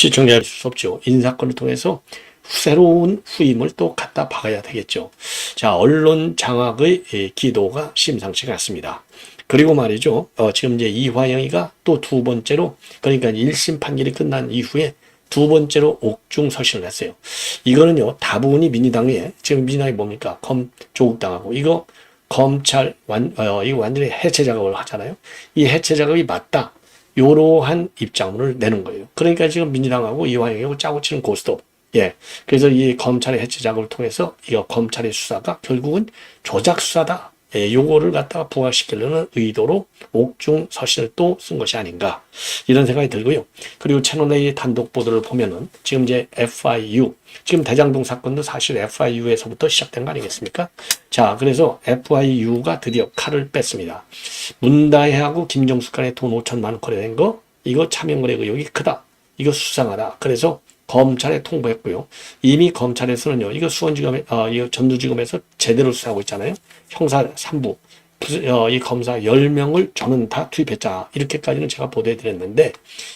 시청자 할 수 없죠. 인사권을 통해서 새로운 후임을 또 갖다 박아야 되겠죠. 자, 언론 장악의 기도가 심상치 않습니다. 그리고 말이죠. 지금 이제 이화영이가 또 두 번째로, 그러니까 1심 판결이 끝난 이후에 두 번째로 옥중 서신을 했어요. 이거는요, 다분히 민주당에, 지금 민주당이 뭡니까? 조국당하고, 이거 검찰, 이거 완전히 해체 작업을 하잖아요. 이 해체 작업이 맞다. 요러한 입장문을 내는 거예요. 그러니까 지금 민주당하고 이화영하고 짜고 치는 고스톱. 예. 그래서 이 검찰의 해체 작업을 통해서 이거 검찰의 수사가 결국은 조작 수사다. 예, 요거를 갖다가 부각시키려는 의도로 옥중 서신을 또 쓴 것이 아닌가. 이런 생각이 들고요. 그리고 채널A 단독 보도를 보면은 지금 이제 FIU, 지금 대장동 사건도 사실 FIU에서부터 시작된 거 아니겠습니까? 자, 그래서 FIU가 드디어 칼을 뺐습니다. 문다혜하고 김정숙 간에 돈 5천만 원 거래된 거, 이거 차명거래 의혹이 크다. 이거 수상하다. 그래서 검찰에 통보했고요. 이미 검찰에서는요, 이거 수원지검에, 이거 전두지검에서 제대로 수사하고 있잖아요. 형사 3부, 이 검사 10명을 저는 다 투입했자. 이렇게까지는 제가 보도해드렸는데,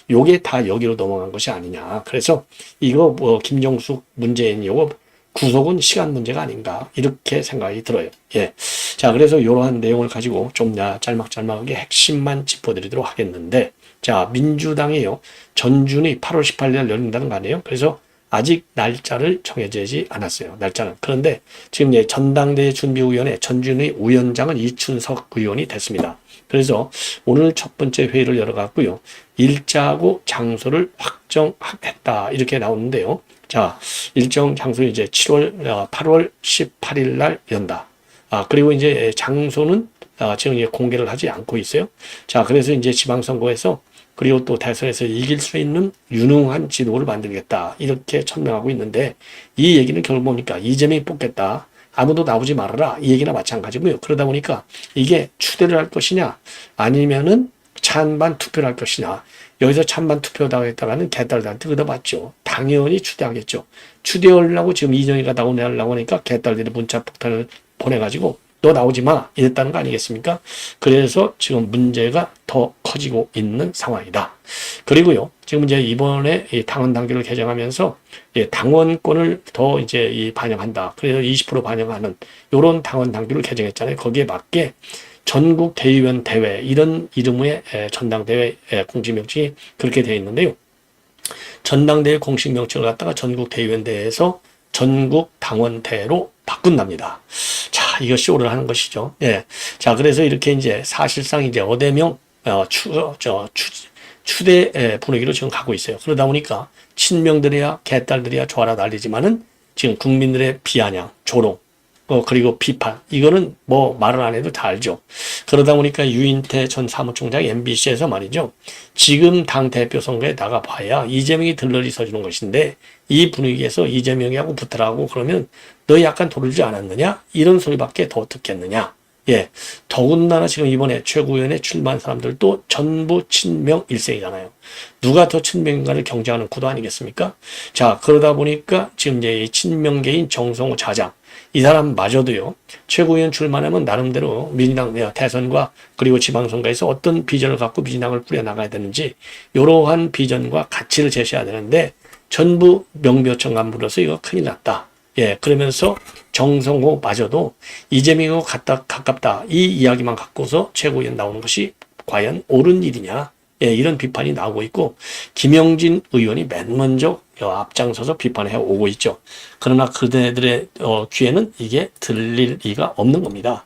요게 다 여기로 넘어간 것이 아니냐. 그래서 이거 김정숙 문재인 요거 구속은 시간 문제가 아닌가. 이렇게 생각이 들어요. 예. 자, 그래서 이러한 내용을 가지고 좀 짤막짤막하게 핵심만 짚어드리도록 하겠는데, 자, 민주당이요, 전준이 8월 18일 열린다는 거 아니에요? 그래서 아직 날짜를 정해지지 않았어요. 날짜는. 그런데 지금 이제 전당대회 준비위원회 전준희 위원장은 이춘석 의원이 됐습니다. 그래서 오늘 첫 번째 회의를 열어갔고요. 일자하고 장소를 확정했다. 이렇게 나오는데요. 자, 일정 장소는 이제 8월 18일 날 연다. 그리고 이제 장소는 지금 이제 공개를 하지 않고 있어요. 자, 그래서 이제 지방선거에서 그리고 또 대선에서 이길 수 있는 유능한 지도를 만들겠다. 이렇게 천명하고 있는데, 이 얘기는 결국 뭡니까? 이재명이 뽑겠다. 아무도 나오지 말아라. 이 얘기나 마찬가지고요. 그러다 보니까 이게 추대를 할 것이냐, 아니면은 찬반 투표를 할 것이냐. 여기서 찬반 투표를 하겠다라는 개딸들한테 얻어봤죠. 당연히 추대하겠죠. 추대하려고 지금 이정희가 나오려고 하니까 개딸들이 문자 폭탄을 보내가지고 너 나오지 마 이랬다는 거 아니겠습니까? 그래서 지금 문제가 더 커지고 있는 상황이다. 그리고요, 지금 이제 이번에 이 당원 당규를 개정하면서 당원권을 더 이제 반영한다. 그래서 20% 반영하는 요런 당원 당규를 개정했잖아요. 거기에 맞게 전국 대의원 대회 이런 이름의 전당대회 공식 명칭이 그렇게 되어 있는데요. 전당대회 공식 명칭을 갖다가 전국 대의원 대회에서 전국 당원대회로 바꾼답니다. 자, 이것이 오를 하는 것이죠. 예. 자, 그래서 이렇게 이제 사실상 이제 어대명, 추대 분위기로 지금 가고 있어요. 그러다 보니까 친명들이야, 개딸들이야 좋아라 난리지만은 지금 국민들의 비아냥, 조롱, 그리고 비판. 이거는 뭐 말을 안 해도 다 알죠. 그러다 보니까 유인태 전 사무총장이 MBC에서 말이죠. 지금 당 대표 선거에 나가봐야 이재명이 들러리 서주는 것인데 이 분위기에서 이재명이하고 붙으라고 그러면 너 약간 도르지 않았느냐? 이런 소리밖에 더 듣겠느냐? 예. 더군다나 지금 이번에 최고위원회 출마한 사람들도 전부 친명 일색이잖아요. 누가 더 친명인가를 경쟁하는 구도 아니겠습니까? 자, 그러다 보니까 지금 이제 이 친명계인 정성호 차장, 이 사람마저도요, 최고위원 출마하면 나름대로 민주당 대선과 그리고 지방선거에서 어떤 비전을 갖고 민주당을 꾸려나가야 되는지, 이러한 비전과 가치를 제시해야 되는데, 전부 명묘청 간부로서 이거 큰일 났다. 예, 그러면서 정성호 마저도 이재명하고 가깝다. 이 이야기만 갖고서 최고위원 나오는 것이 과연 옳은 일이냐. 예, 이런 비판이 나오고 있고, 김영진 의원이 맨 먼저 앞장서서 비판해 오고 있죠. 그러나 그들의 귀에는 이게 들릴 리가 없는 겁니다.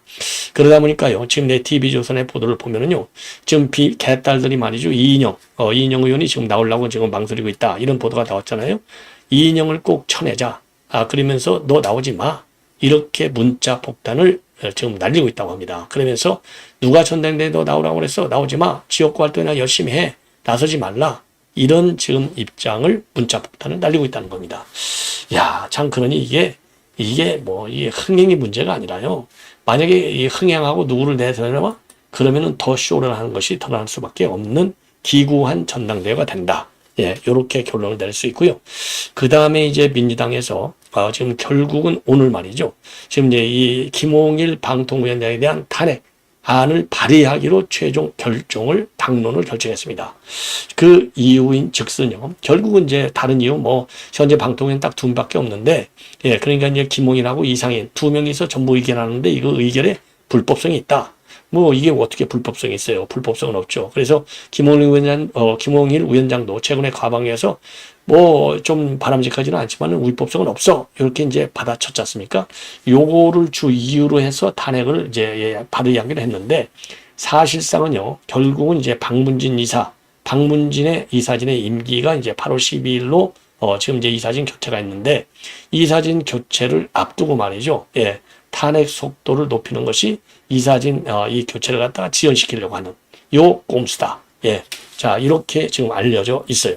그러다 보니까요, 지금 내 TV조선의 보도를 보면은요, 지금 개딸들이 말이죠, 이인영 의원이 지금 나오려고 지금 망설이고 있다. 이런 보도가 나왔잖아요. 이인영을 꼭 쳐내자. 그러면서 너 나오지 마. 이렇게 문자 폭탄을 지금 날리고 있다고 합니다. 그러면서 누가 전당대회에 너 나오라고 그랬어? 나오지 마. 지역구 활동이나 열심히 해. 나서지 말라. 이런 지금 입장을 문자 폭탄을 날리고 있다는 겁니다. 야, 참 그러니 이게 뭐 이게 흥행이 문제가 아니라요. 만약에 이 흥행하고 누구를 내세우려면 그러면은 더 쇼를 하는 것이 드러날 수밖에 없는 기구한 전당대회가 된다. 예, 요렇게 결론을 낼 수 있고요. 그 다음에 이제 민주당에서 지금 결국은 오늘 말이죠. 지금 이제 이 김홍일 방통위원장에 대한 탄핵, 안을 발의하기로 최종 결정을 당론을 결정했습니다. 그 이유인 즉슨요. 결국은 이제 다른 이유 뭐 현재 방통위는 딱 두 명밖에 없는데 예 그러니까 이제 김홍일하고 이상인 두 명이서 전부 의견하는데 이거 의결에 불법성이 있다. 뭐 이게 어떻게 불법성이 있어요? 불법성은 없죠. 그래서 김홍일 위원장도 최근에 과방위에서 뭐 좀 바람직하지는 않지만 위법성은 없어 이렇게 이제 받아쳤지 않습니까? 요거를 주 이유로 해서 탄핵을 이제 발의하기로 했는데 사실상은요 결국은 이제 박문진의 이사진의 임기가 이제 8월 12일로 지금 이제 이사진 교체가 있는데 이사진 교체를 앞두고 말이죠. 예. 탄핵 속도를 높이는 것이 이사진 이 교체를 갖다가 지연시키려고 하는 요 꼼수다. 예. 자, 이렇게 지금 알려져 있어요.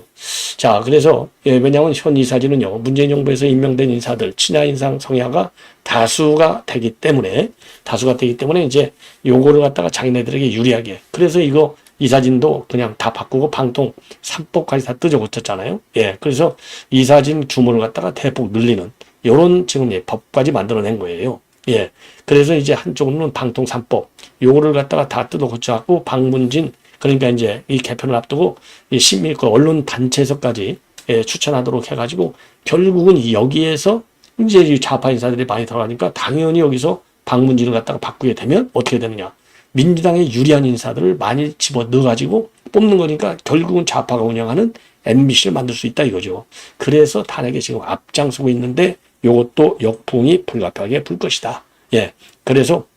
자, 그래서 예, 왜냐하면 현 이사진은요. 문재인 정부에서 임명된 인사들 친하 인상 성향가 다수가 되기 때문에 이제 요거를 갖다가 자기네들에게 유리하게 그래서 이거 이사진도 그냥 다 바꾸고 방통 3법까지 다 뜯어 고쳤잖아요. 예. 그래서 이사진 규모를 갖다가 대폭 늘리는 요런 지금 법까지 만들어낸 거예요. 예. 그래서 이제 한쪽으로는 방통 3법, 요거를 갖다가 다 뜯어 고쳐갖고 박문진, 그러니까 이제 이 개편을 앞두고 이 그 언론 단체에서까지 예, 추천하도록 해가지고 결국은 여기에서 이제 이 좌파 인사들이 많이 들어가니까 당연히 여기서 박문진을 갖다가 바꾸게 되면 어떻게 되느냐. 민주당에 유리한 인사들을 많이 집어 넣어가지고 뽑는 거니까 결국은 좌파가 운영하는 MBC를 만들 수 있다 이거죠. 그래서 탄핵에 지금 앞장서고 있는데 요것도 역풍이 불가피하게 불 것이다. 예. 그래서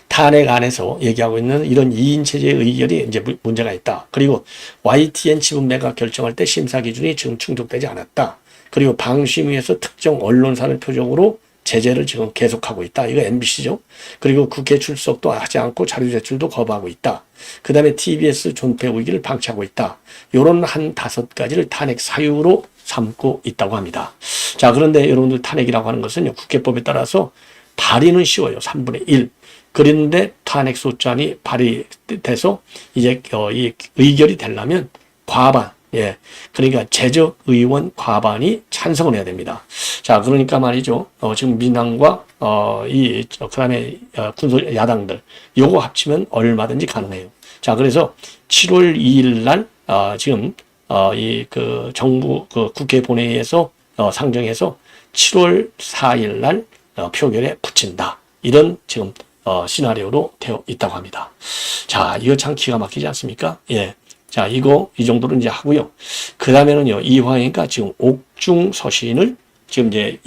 탄핵 안에서 얘기하고 있는 이런 2인 체제의 의결이 이제 문제가 있다. 그리고 YTN 지분 매각 결정할 때 심사 기준이 지금 충족되지 않았다. 그리고 방심위에서 특정 언론사를 표적으로 제재를 지금 계속하고 있다. 이거 MBC죠. 그리고 국회 출석도 하지 않고 자료 제출도 거부하고 있다. 그 다음에 TBS 존폐 위기를 방치하고 있다. 요런 한 5가지를 탄핵 사유로 삼고 있다고 합니다. 자, 그런데 여러분들 탄핵이라고 하는 것은 국회법에 따라서 발의는 쉬워요. 3분의 1. 그런데 탄핵 소장이 발의돼서 이제 이 의결이 되려면 과반, 예, 그러니까 제적 의원 과반이 찬성을 해야 됩니다. 자, 그러니까 말이죠. 지금 민당과 그다음에 군소 야당들 요거 합치면 얼마든지 가능해요. 자, 그래서 7월 2일 날 지금 정부 국회 본회의에서 상정해서 7월 4일 날 표결에 붙인다. 이런 지금 시나리오로 되어 있다고 합니다. 자, 이거 참 기가 막히지 않습니까? 예. 자, 이 정도로 이제 하고요. 그 다음에는요, 이화영이가 지금 옥중 서신을 지금 이제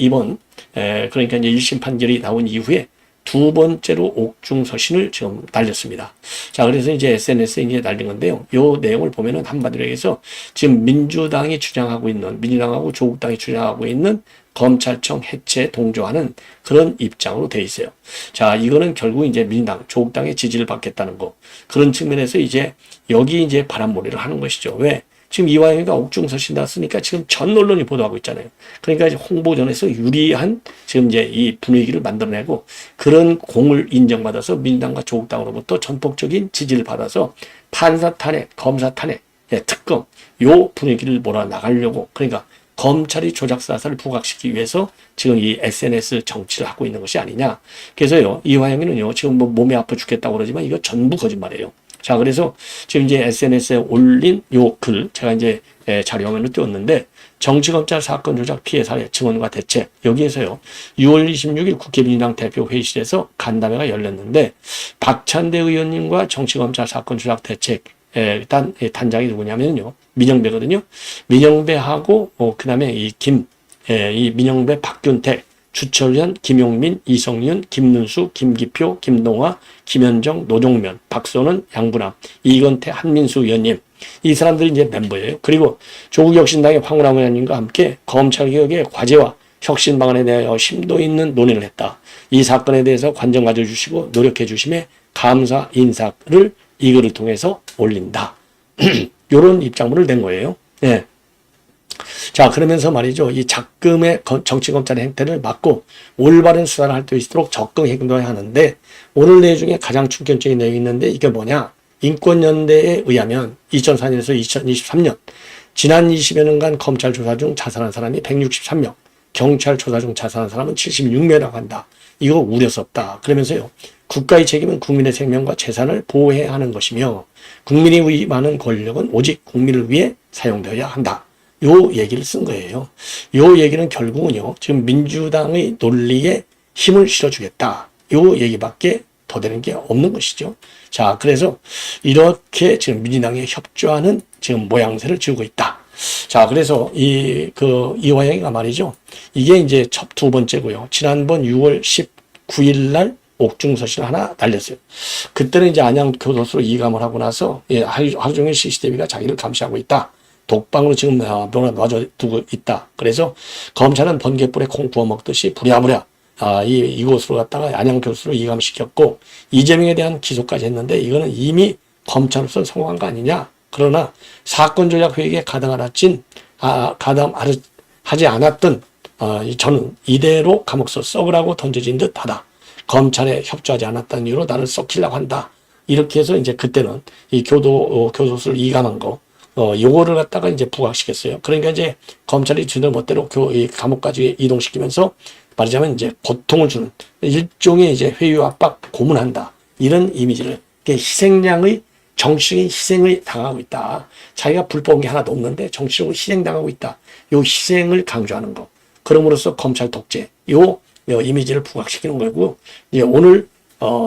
그러니까 이제 1심 판결이 나온 이후에 두 번째로 옥중 서신을 지금 날렸습니다. 자, 그래서 이제 SNS에 이제 날린 건데요. 요 내용을 보면은 한마디로 해서 지금 민주당하고 조국당이 주장하고 있는 검찰청 해체 동조하는 그런 입장으로 돼 있어요. 자, 이거는 결국 이제 민주당, 조국당의 지지를 받겠다는 거. 그런 측면에서 이제 여기 이제 바람몰이를 하는 것이죠. 왜? 지금 이화영이가 옥중서신 났으니까 지금 전 언론이 보도하고 있잖아요. 그러니까 이제 홍보전에서 유리한 지금 이제 이 분위기를 만들어내고 그런 공을 인정받아서 민주당과 조국당으로부터 전폭적인 지지를 받아서 판사 탄핵, 검사 탄핵, 특검 요 분위기를 몰아나가려고 그러니까 검찰이 조작사설을 부각시키기 위해서 지금 이 SNS 정치를 하고 있는 것이 아니냐. 그래서요, 이화영이는요, 지금 뭐 몸이 아파 죽겠다고 그러지만 이거 전부 거짓말이에요. 자, 그래서 지금 이제 SNS에 올린 요 글, 제가 이제 자료화면을 띄웠는데, 정치검찰 사건 조작 피해 사례 증언과 대책, 여기에서요, 6월 26일 국회 민주당 대표 회의실에서 간담회가 열렸는데, 박찬대 의원님과 정치검찰 사건 조작 대책, 일단 단장이 누구냐면요, 민영배거든요. 민영배하고 그 다음에 이 민영배, 박균택, 주철현, 김용민, 이성윤, 김문수, 김기표, 김동화, 김현정, 노종면, 박선원, 양분함, 이건태, 한민수 의원님 이 사람들이 이제 멤버예요. 그리고 조국혁신당의 황운하 의원님과 함께 검찰개혁의 과제와 혁신 방안에 대하여 심도 있는 논의를 했다. 이 사건에 대해서 관정 가져주시고 노력해 주심에 감사 인사를 이 글을 통해서 올린다. 이런 입장문을 낸 거예요. 예. 자, 그러면서 말이죠. 이 작금의 정치검찰의 행태를 막고 올바른 수사를 할 수 있도록 적극 행동해야 하는데 오늘 내용 중에 가장 충격적인 내용이 있는데 이게 뭐냐. 인권연대에 의하면 2004년에서 2023년 지난 20여 년간 검찰 조사 중 자살한 사람이 163명, 경찰 조사 중 자살한 사람은 76명이라고 한다. 이거 우려스럽다. 그러면서요. 국가의 책임은 국민의 생명과 재산을 보호해야 하는 것이며 국민이 위임하는 권력은 오직 국민을 위해 사용되어야 한다. 요 얘기를 쓴 거예요. 요 얘기는 결국은요, 지금 민주당의 논리에 힘을 실어주겠다. 요 얘기밖에 더 되는 게 없는 것이죠. 자, 그래서 이렇게 지금 민주당에 협조하는 지금 모양새를 지우고 있다. 자, 그래서 이화영이가 말이죠. 이게 이제 첫 두 번째고요. 지난번 6월 19일 날 옥중서신을 하나 날렸어요. 그때는 이제 안양교도소로 이감을 하고 나서 하루 종일 CCTV가 자기를 감시하고 있다. 독방으로 지금 놔두고 있다. 그래서 검찰은 번갯불에 콩 구워 먹듯이 부랴부랴 이곳으로 갔다가 안양교도소로 이감시켰고 이재명에 대한 기소까지 했는데 이거는 이미 검찰로서 성공한 거 아니냐. 그러나 사건 조작 회의에 가담하지 않았던 저는 이대로 감옥서 썩으라고 던져진 듯하다. 검찰에 협조하지 않았다는 이유로 나를 썩히려고 한다. 이렇게 해서 이제 그때는 이 교도소를 이감한 거, 요거를 갖다가 이제 부각시켰어요. 그러니까 이제 검찰이 주는 멋대로 이 감옥까지 이동시키면서 말하자면 이제 고통을 주는 일종의 이제 회유 압박 고문한다. 이런 이미지를, 희생양의 정치적인 희생을 당하고 있다. 자기가 불법한 게 하나도 없는데 정치적으로 희생당하고 있다. 요 희생을 강조하는 거. 그럼으로써 검찰 독재, 요 이미지를 부각시키는 거고, 오늘,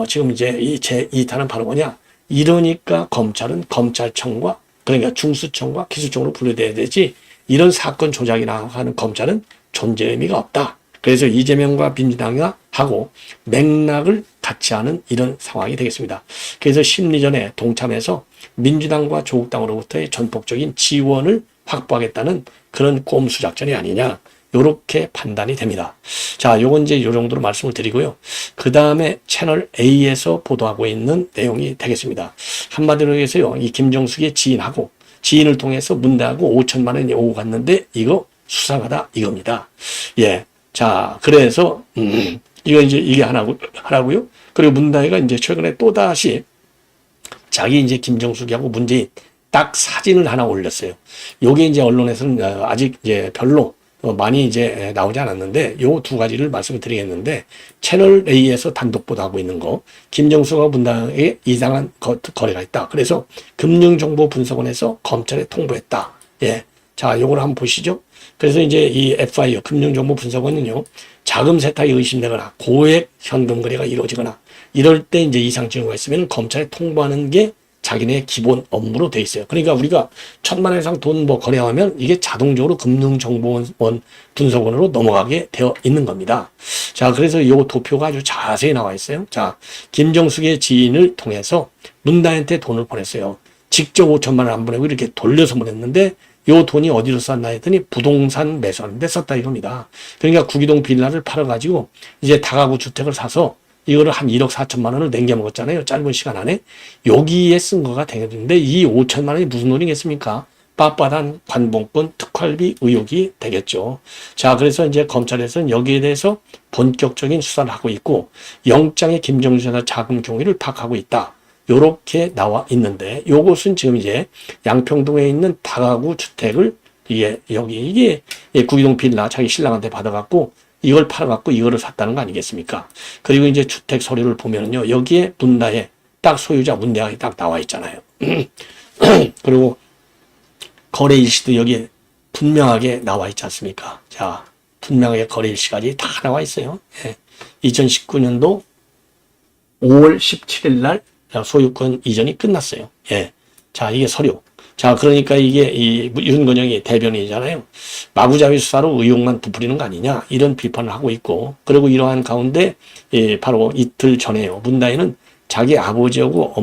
지금 이제 이 제2탄은 바로 뭐냐. 이러니까 검찰은 검찰청과, 그러니까 중수청과 기수청으로 분류돼야 되지, 이런 사건 조작이나 하는 검찰은 존재 의미가 없다. 그래서 이재명과 민주당하고 맥락을 같이 하는 이런 상황이 되겠습니다. 그래서 심리전에 동참해서 민주당과 조국당으로부터의 전폭적인 지원을 확보하겠다는 그런 꼼수 작전이 아니냐. 요렇게 판단이 됩니다. 자, 요건 이제 요 정도로 말씀을 드리고요. 그 다음에 채널 A에서 보도하고 있는 내용이 되겠습니다. 한마디로 해서요, 이 김정숙의 지인을 통해서 문대하고 5천만 원이 오고 갔는데 이거 수상하다 이겁니다. 예. 자, 그래서, 이거 이제 이게 하나고요. 그리고 문다혜가 이제 최근에 또다시 자기 이제 김정숙이하고 문재인 딱 사진을 하나 올렸어요. 요게 이제 언론에서는 아직 이제 별로 많이 이제 나오지 않았는데 요 두 가지를 말씀을 드리겠는데 채널 A에서 단독 보도하고 있는 거, 김정숙과 문다혜의 이상한 거래가 있다. 그래서 금융정보분석원에서 검찰에 통보했다. 예. 자, 요걸 한번 보시죠. 그래서 이제 이 FIO, 금융정보분석원은요, 자금 세탁이 의심되거나 고액 현금 거래가 이루어지거나 이럴 때 이제 이상 징후가 있으면 검찰에 통보하는 게 자기네 기본 업무로 돼 있어요. 그러니까 우리가 1,000만 원 이상 돈 거래하면 이게 자동적으로 금융정보원 분석원으로 넘어가게 되어 있는 겁니다. 자, 그래서 이 도표가 아주 자세히 나와 있어요. 자, 김정숙의 지인을 통해서 문다혜한테 돈을 보냈어요. 직접 5천만 원 안 보내고 이렇게 돌려서 보냈는데 요 돈이 어디로 썼나 했더니 부동산 매수하는 데 썼다 이겁니다. 그러니까 구기동 빌라를 팔아가지고 이제 다가구 주택을 사서 이거를 한 1억 4천만 원을 남겨먹었잖아요. 짧은 시간 안에. 여기에 쓴 거가 되겠는데 이 5천만 원이 무슨 돈이겠습니까? 빳빳한 관봉권 특활비 의혹이 되겠죠. 자, 그래서 이제 검찰에서는 여기에 대해서 본격적인 수사를 하고 있고 영장에 김정수 여사 자금 경위를 파악하고 있다. 요렇게 나와 있는데 요것은 지금 이제 양평동에 있는 다가구 주택을 이게 구기동 빌라 자기 신랑한테 받아갖고 이걸 팔아갖고 이거를 샀다는 거 아니겠습니까? 그리고 이제 주택 서류를 보면은요, 여기에 문다혜 딱 소유자 문대하게 딱 나와 있잖아요. 그리고 거래 일시도 여기에 분명하게 나와 있지 않습니까? 자, 분명하게 거래 일시까지 다 나와 있어요. 예. 2019년도 5월 17일 날 소유권 이전이 끝났어요. 예. 자, 이게 서류. 자, 그러니까 이게 윤건영이 대변인이잖아요. 마구잡이 수사로 의혹만 부풀리는 거 아니냐. 이런 비판을 하고 있고. 그리고 이러한 가운데, 바로 이틀 전에요. 문다혜는 자기 아버지하고,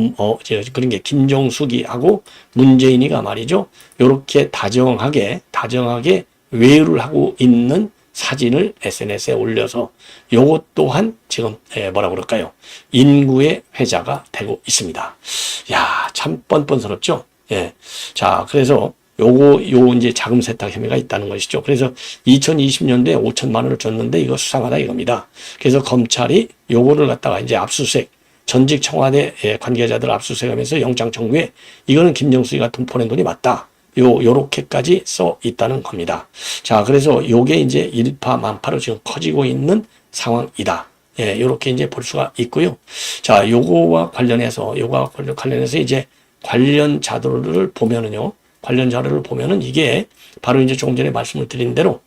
그런 게 김정숙이하고 문재인이가 말이죠. 요렇게 다정하게 외유를 하고 있는 사진을 SNS에 올려서 요것 또한 지금 뭐라고 그럴까요? 인구의 회자가 되고 있습니다. 야, 참 뻔뻔스럽죠? 예. 자, 그래서 요 이제 자금 세탁 혐의가 있다는 것이죠. 그래서 2020년도에 5천만 원을 줬는데 이거 수상하다 이겁니다. 그래서 검찰이 요거를 갖다가 이제 압수수색, 전직 청와대 관계자들 압수수색하면서 영장 청구에 이거는 김정숙이가 돈 보낸 돈이 맞다. 요렇게까지 써 있다는 겁니다. 자, 그래서 요게 이제 일파만파로 지금 커지고 있는 상황이다. 예, 요렇게 이제 볼 수가 있고요. 자, 요거와 관련해서 이제 관련 자료를 보면은요. 관련 자료를 보면은 이게 바로 이제 조금 전에 말씀을 드린 대로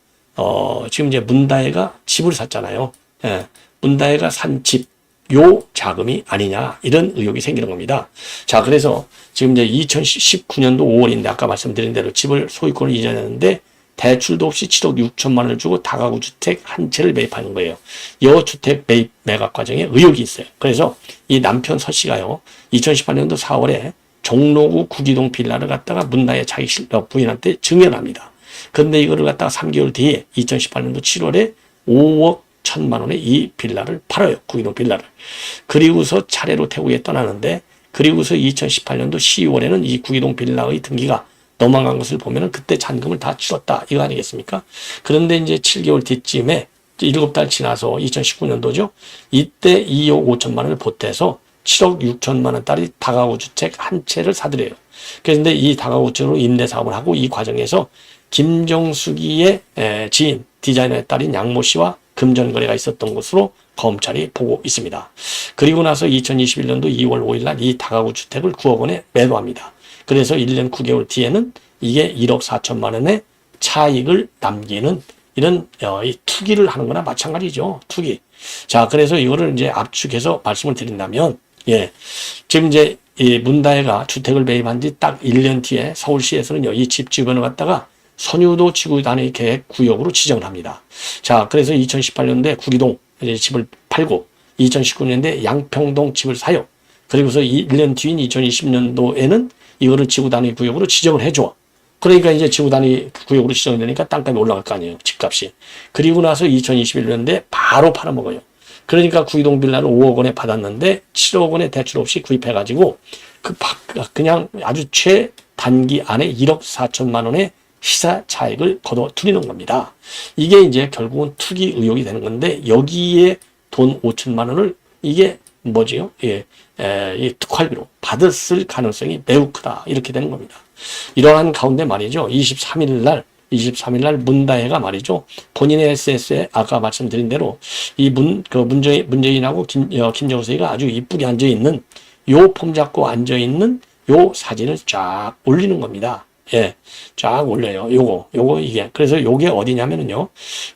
지금 이제 문다혜가 집을 샀잖아요. 예, 문다혜가 산 집, 요 자금이 아니냐, 이런 의혹이 생기는 겁니다. 자, 그래서 지금 이제 2019년도 5월인데 아까 말씀드린 대로 집을 소유권을 이전했는데 대출도 없이 7억 6천만 원을 주고 다가구 주택 한 채를 매입하는 거예요. 이 주택 매각 과정에 의혹이 있어요. 그래서 이 남편 서 씨가요, 2018년도 4월에 종로구 구기동 빌라를 갖다가 문다혜 자기 부인한테 증여합니다. 근데 이거를 갖다가 3개월 뒤에 2018년도 7월에 5억 1천만 원에 이 빌라를 팔아요. 구기동 빌라를. 그리고서 차례로 태국에 떠나는데, 그리고서 2018년도 10월에는 이 구기동 빌라의 등기가 넘어간 것을 보면은 그때 잔금을 다 치렀다, 이거 아니겠습니까? 그런데 이제 7개월 뒤쯤에 7달 지나서 2019년도죠. 이때 2억 5천만 원을 보태서 7억 6천만 원짜리 다가구 주택 한 채를 사들여요. 그런데 이 다가구 주택으로 임대 사업을 하고 이 과정에서 김정숙이의 지인 디자이너의 딸인 양모 씨와 금전 거래가 있었던 것으로 검찰이 보고 있습니다. 그리고 나서 2021년도 2월 5일 날 이 다가구 주택을 9억 원에 매도합니다. 그래서 1년 9개월 뒤에는 이게 1억 4천만 원의 차익을 남기는 이런 이 투기를 하는 거나 마찬가지죠. 투기. 자, 그래서 이거를 이제 압축해서 말씀을 드린다면, 예, 지금 이제 이 문다혜가 주택을 매입한 지 딱 1년 뒤에 서울시에서는요, 이 집 주변을 갖다가 선유도 지구 단위 계획 구역으로 지정을 합니다. 자, 그래서 2018년도에 구기동 이제 집을 팔고 2019년도에 양평동 집을 사요. 그리고서 1년 뒤인 2020년도에는 이거를 지구 단위 구역으로 지정을 해줘. 그러니까 이제 지구 단위 구역으로 지정이 되니까 땅값이 올라갈 거 아니에요. 집값이. 그리고 나서 2021년도에 바로 팔아먹어요. 그러니까 구기동 빌라를 5억 원에 받았는데 7억 원의 대출 없이 구입해가지고 그냥 아주 최단기 안에 1억 4천만 원의 시사 차익을 거둬들이는 겁니다. 이게 이제 결국은 투기 의혹이 되는 건데, 여기에 돈 5천만 원을 이게 뭐지요? 예, 이 특활비로 받았을 가능성이 매우 크다, 이렇게 되는 겁니다. 이러한 가운데 말이죠. 23일 날 문다혜가 말이죠. 본인의 SNS에 아까 말씀드린 대로 이 문재인하고 김정수가 아주 이쁘게 앉아있는 요 폼 잡고 앉아있는 요 사진을 쫙 올리는 겁니다. 예, 쫙 올려요. 요거 이게. 그래서 요게 어디냐면은요.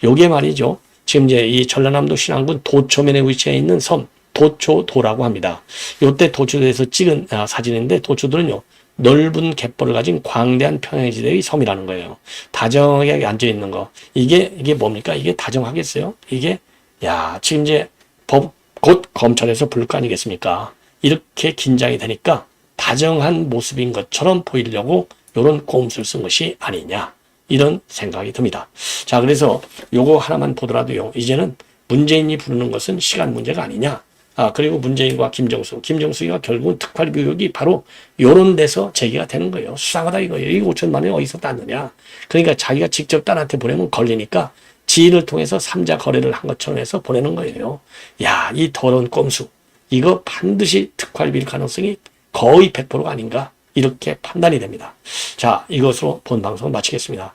요게 말이죠. 지금 이제 이 전라남도 신안군 도초면에 위치해 있는 섬, 도초도라고 합니다. 요때 도초도에서 찍은 사진인데, 도초도는요, 넓은 갯벌을 가진 광대한 평야지대의 섬이라는 거예요. 다정하게 앉아 있는 거. 이게 뭡니까? 이게 다정하겠어요? 이게, 야, 지금 이제 곧 검찰에서 부를 거 아니겠습니까? 이렇게 긴장이 되니까 다정한 모습인 것처럼 보이려고 요런 꼼수를 쓴 것이 아니냐, 이런 생각이 듭니다. 자, 그래서 요거 하나만 보더라도요, 이제는 문재인이 부르는 것은 시간 문제가 아니냐. 그리고 문재인과 김정수가 결국은 특활 교육이 바로 요런 데서 제기가 되는 거예요. 수상하다 이거예요. 이 5천만 원이 어디서 땄느냐. 그러니까 자기가 직접 딸한테 보내면 걸리니까 지인을 통해서 3자 거래를 한 것처럼 해서 보내는 거예요. 야, 이 더러운 꼼수. 이거 반드시 특활비일 가능성이 거의 100%가 아닌가, 이렇게 판단이 됩니다. 자, 이것으로 본 방송을 마치겠습니다.